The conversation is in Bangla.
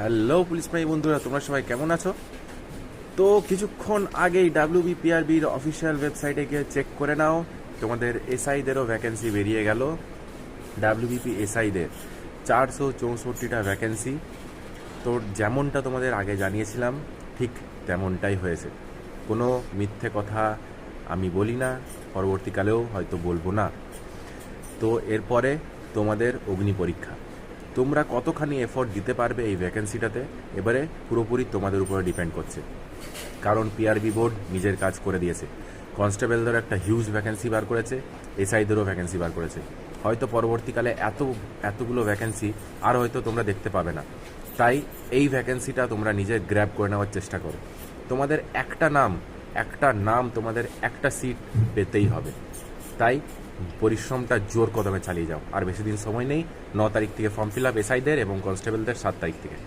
হ্যালো পুলিশ ভাই বন্ধুরা, তোমরা সবাই কেমন আছো? তো কিছুক্ষণ আগেই ডাব্লিউবিপিআরবির অফিসিয়াল ওয়েবসাইটে গিয়ে চেক করে নাও, তোমাদের এসআইদেরও ভ্যাকেন্সি বেরিয়ে গেল। ডাব্লিউবিপি এসআইদের 464টা ভ্যাকেন্সি। তো যেমনটা তোমাদের আগে জানিয়েছিলাম ঠিক তেমনটাই হয়েছে। কোনো মিথ্যে কথা আমি বলি না, পরবর্তীকালেও হয়তো বলবো না। তো এরপরে তোমাদের অগ্নি পরীক্ষা, তোমরা কতখানি এফোর্ট দিতে পারবে এই ভ্যাকেন্সিটাতে, এবারে পুরোপুরি তোমাদের উপরে ডিপেন্ড করছে। কারণ পিআরবি বোর্ড নিজের কাজ করে দিয়েছে, কনস্টেবলদের একটা হিউজ ভ্যাকেন্সি বার করেছে, এসআইদেরও ভ্যাকেন্সি বার করেছে। হয়তো পরবর্তীকালে এতগুলো ভ্যাকেন্সি আর হয়তো তোমরা দেখতে পাবে না। তাই এই ভ্যাকেন্সিটা তোমরা নিজের গ্র্যাব করে নেওয়ার চেষ্টা করো। তোমাদের একটা নাম তোমাদের একটা সিট পেতেই হবে। তাই পরিশ্রমটা জোর কদমে চালিয়ে যাও। আর বেশি দিন সময় নেই, 9 তারিখ থেকে ফর্ম ফিল আপ এসআইদের এবং কনস্টেবলদের 7 তারিখ থেকে।